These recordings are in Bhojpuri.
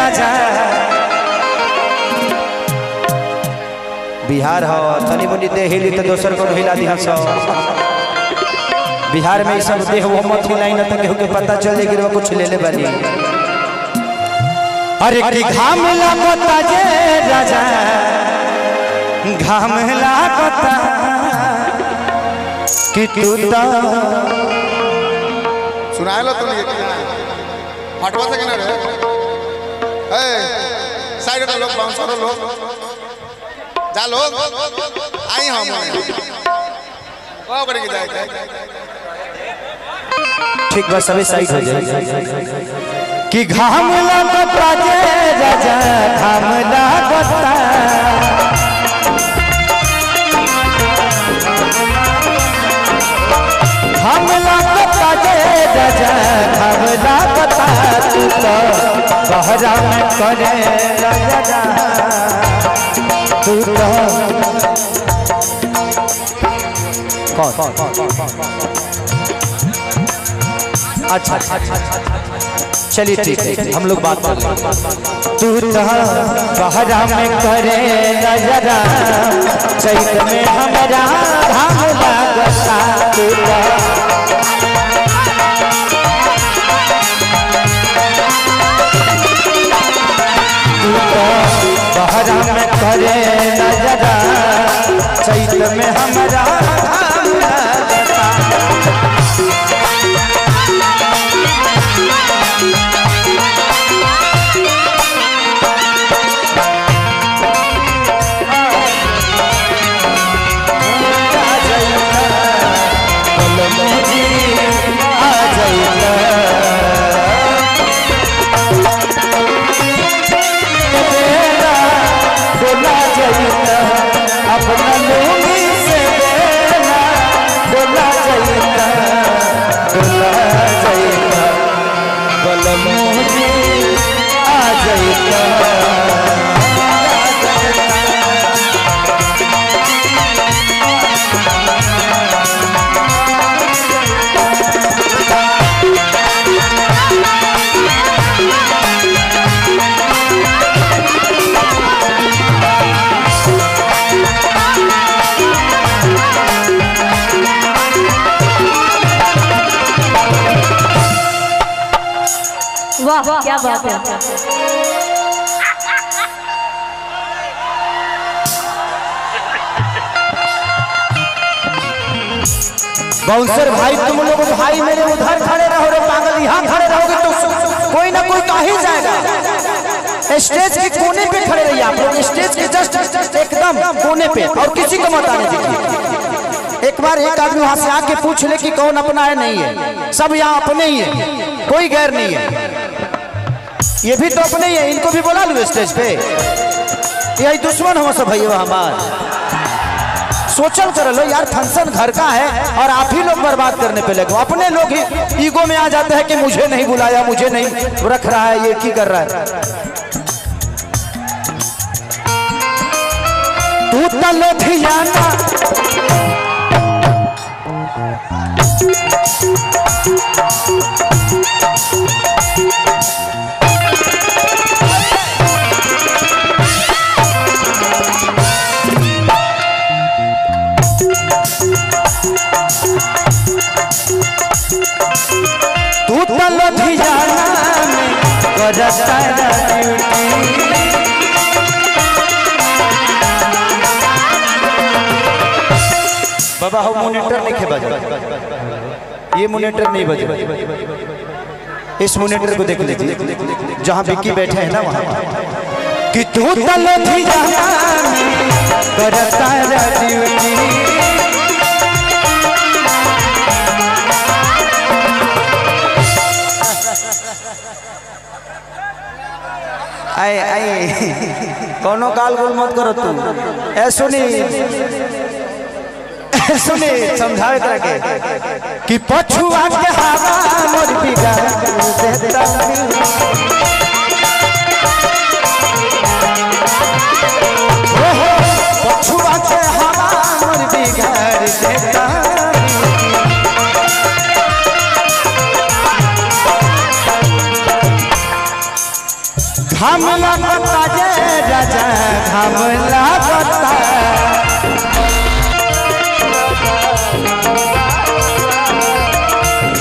राजा बिहार हो तनी मुनी दे हिली तो दोसर को हिला दिया सो बिहार में सब देह वो मत हिलाई ना तो केहू के पता चल जाए कि कुछ ले ले बनी। अरे कि घाम लागता जे राजा घाम लागता कि तू तो सुनाए लो तुम ये हटवा से किनारे ए साइड का लोग बाउंसर लोग जा लोग आई हम ओ करे की जाए ठीक बस सभी साइड हो जाए कि घाम लागता जे राजा घाम लागता घाम लागता जे राजा घाम लागता तू तो बहरा में करे राजा तू तो अच्छा चलिए ठीक है हम लोग बात कर तू तो बहरा में करे नजरा चैत में हमारा घाम लागता तू तो बहरा में करे नजरा चैत में हमारा घाम लागता। अपना लूंगी से देना बोला जाइता बोला मोजी आ जाइता। वाह क्या बात है। बाउंसर भाई तुम लोग भाई मेरे उधर खड़े रहो रे पागल, यहाँ खड़े रहोगे तो कोई ना कोई कहीं जाएगा। स्टेज के कोने पे खड़े रहिए आप लोग, स्टेज के जस्ट एकदम कोने पे, और किसी को मत आने दीजिए। एक बार एक आदमी वहां से आके पूछ ले कि कौन अपना है, नहीं है, सब यहाँ अपने ही है, कोई गैर नहीं है। ये भी तो अपने ही है, इनको भी बुला लो स्टेज पे। यही दुश्मन हो सब भैया हमार। सोचल कर लो यार, फंक्शन घर का है और आप ही लोग बर्बाद करने पे लगे। अपने लोग ही ईगो में आ जाते हैं कि मुझे नहीं बुलाया, मुझे नहीं रख रहा है, ये की कर रहा है। तू तो लुधियाना में करता ड्यूटी। बाबा हो मॉनिटर नहीं बजा, ये मॉनिटर नहीं बजा। इस मॉनिटर को देख लीजिए जहाँ विक्की बैठे हैं ना वहाँ, कि तू तो लुधियाना में करता ड्यूटी। आए आए कोनो काल गोल मत करो तू। ए सुनी समझावे तरह के कि पछुआ के हवा मोर बिगाड़ देता। पछुआ के हवा मोर बिगाड़ देता। घाम लागता जे राजा घाम लागता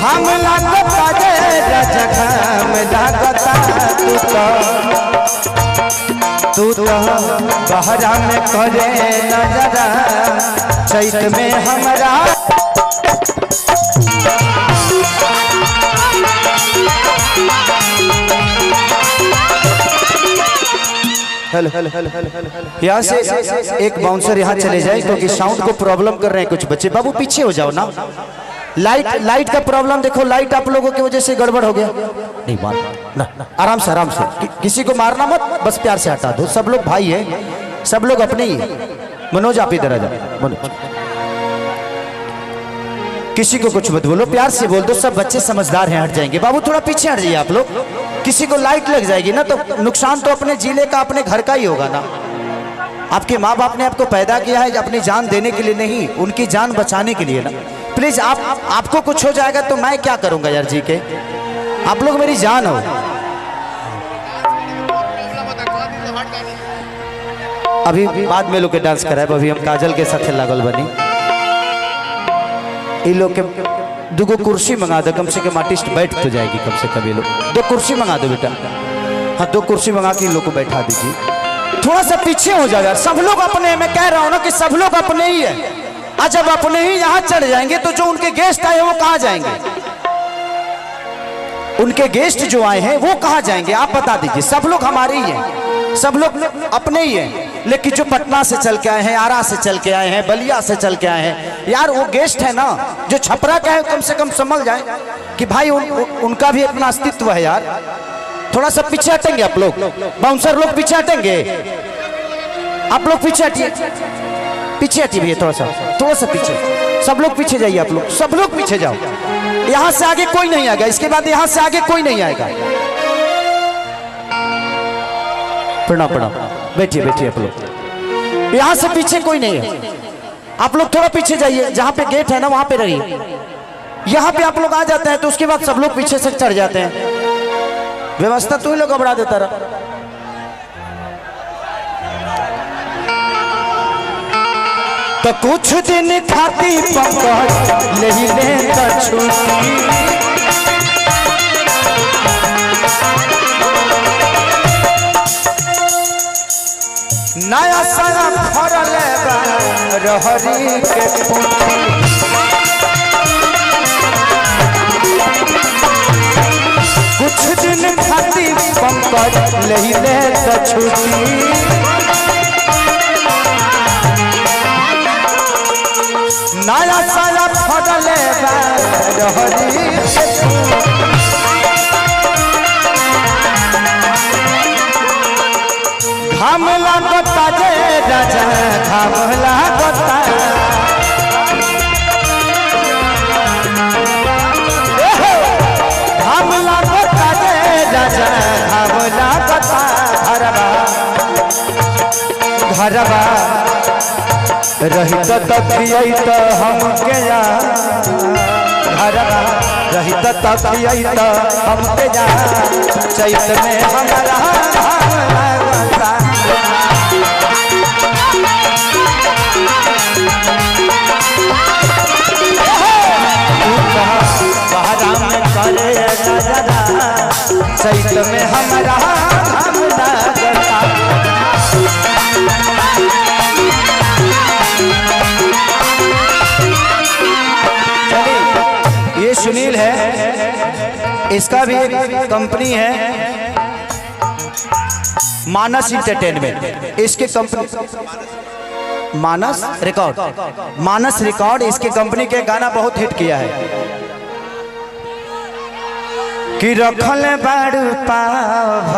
घाम लागता जे राजा घाम लागता तू तो बहरा में करे नजरा चैत में हमरा यहाँ से एक बाउंसर यहाँ चले जाए क्योंकि साउंड को प्रॉब्लम कर रहे हैं कुछ बच्चे। बाबू पीछे हो जाओ ना। लाइट का प्रॉब्लम देखो, लाइट आप लोगों की वजह से गड़बड़ हो गया। नहीं मार ना, आराम से किसी को मारना मत, बस प्यार से हटा दो। सब लोग भाई है, सब लोग अपने ही है। मनोज आप इधर आ जाओ। मनोज किसी को कुछ मत बोलो, प्यार से बोल दो। सब बच्चे समझदार हैं, हट जाएंगे। बाबू थोड़ा पीछे हट जाइए आप लोग। किसी को लाइट लग जाएगी ना तो नुकसान तो अपने जिले का, अपने घर का ही होगा ना। आपके माँ बाप ने आपको पैदा किया है अपनी जान देने के लिए नहीं, उनकी जान बचाने के लिए ना। प्लीज आपको कुछ हो जाएगा तो मैं क्या करूंगा यार जी के। आप लोग मेरी जान हो। अभी बाद में लोग के डांस कराए, अभी हम काजल के साथ लागल बनी। ये लोग के दुगो कुर्सी मंगा दो, कम से कम आर्टिस्ट बैठ तो जाएगी कम से कम। ये लोग 2 कुर्सी मंगा दो बेटा। हाँ 2 कुर्सी मंगा के इन लोग को बैठा दीजिए। थोड़ा सा पीछे हो जाओ यार। सब लोग अपने, मैं कह रहा हूँ ना कि सब लोग अपने ही है। आज जब अपने ही यहाँ चढ़ जाएंगे तो जो उनके गेस्ट आए हैं वो कहाँ जाएंगे? उनके गेस्ट जो आए हैं वो कहाँ जाएंगे आप बता दीजिए। सब लोग हमारे ही हैं, सब लोग अपने ही हैं। लेकिन जो पटना से चल के आए हैं, आरा से चल के आए हैं, बलिया से चल के आए हैं, यार वो गेस्ट है ना। जो छपरा का है कम से कम समझ जाए कि भाई उनका भी अपना अस्तित्व है यार। थोड़ा सा पीछे हटेंगे आप लोग, बाउंसर लोग पीछे हटेंगे। आप लोग पीछे हटिए, पीछे हटिए भैया। थोड़ा सा पीछे, सब लोग पीछे जाइए। आप लोग सब लोग पीछे जाओ। यहाँ से आगे कोई नहीं आएगा, इसके बाद यहाँ से आगे कोई नहीं आएगा। प्रणाम प्रणाम, बैठिए आप लोग। यहाँ से पीछे कोई नहीं है। आप लोग थोड़ा पीछे जाइए, जहाँ पे गेट है ना वहां पे रहिए। यहाँ पे आप लोग आ जाते हैं तो उसके बाद सब लोग पीछे से चढ़ जाते हैं। व्यवस्था तू ही लोग गड़बड़ा देता रहा। तो कुछ दिन खाती पकड़ ले छुट्टी, नया सारा फरल रहरी के पुटी। कुछ दिन खाती पंकज ले छुट्टी, नया सारा फरल रहरी के घाम लागता जे राजा घाम लागता, घाम लागता जे राजा घाम लागता। घरवा रहित तकियई त हमके या, घरवा रहित तकियई त हमके या, चैत में हमरा घाम लागता। बहरा में करे नजरा चैत में हमरा घाम लागता। ये सुनील है, इसका भी एक कंपनी है मानस इंटरटेनमेंट। इसके कंपनी मानस रिकॉर्ड इसके कंपनी के गाना बहुत हिट किया है कि रखल बाड़ू पाव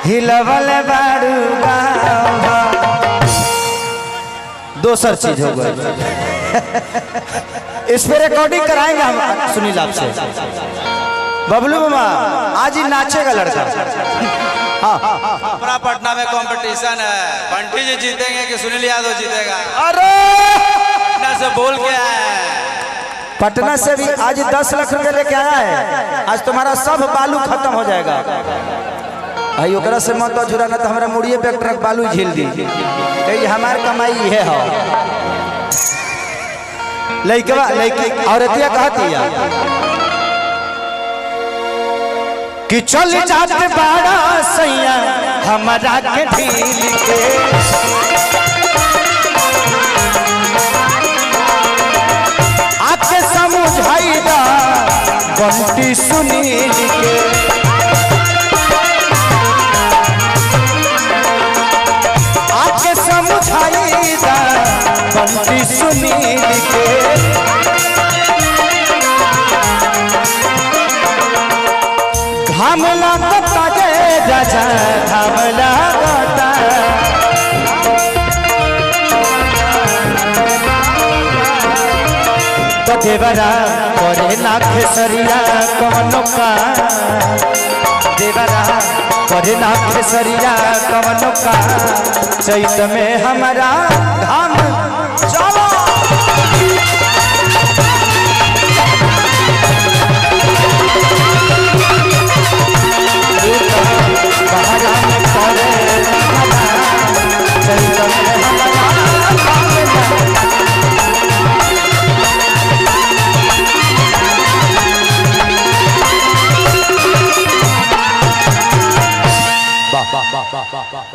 हिलवल बाड़ू गाव। दोसर चीज हो गई। इस पे रिकॉर्डिंग कराएंगे हम सुनील आपसे। बबलू मामा आज ही नाचेगा लड़का। हाँ अपना पटना में कंपटीशन है, बंटी जी जीतेंगे कि सुनील यादव जीतेगा? अरे पटना से बोल के आया है। पटना से भी आज 10 लाख रुपए लेके आया है। आज तुम्हारा सब बालू खत्म हो जाएगा। आई ओकरा से मत झुरा ना तो हमरा मुड़िए पे ट्रक बालू झील दी। ये हमार कमाई है हो। लइकवा लइकी औरतिया कहती है कि चल जाते बाड़ा सैया हमारा के ढील के आके समझाई दा बंटी सुनील के आके समझाई दा बंटी सुनील के घाम लागता रे राजा घाम लागता तो देवरा करे ना खेसरिया कवनो का देवरा करे ना खेसरिया कवनो का चैत में हमारा घाम चलो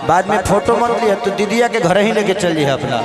बाद में फोटो मत लिया तो दीदिया के घर ही लेके चलिए अपना।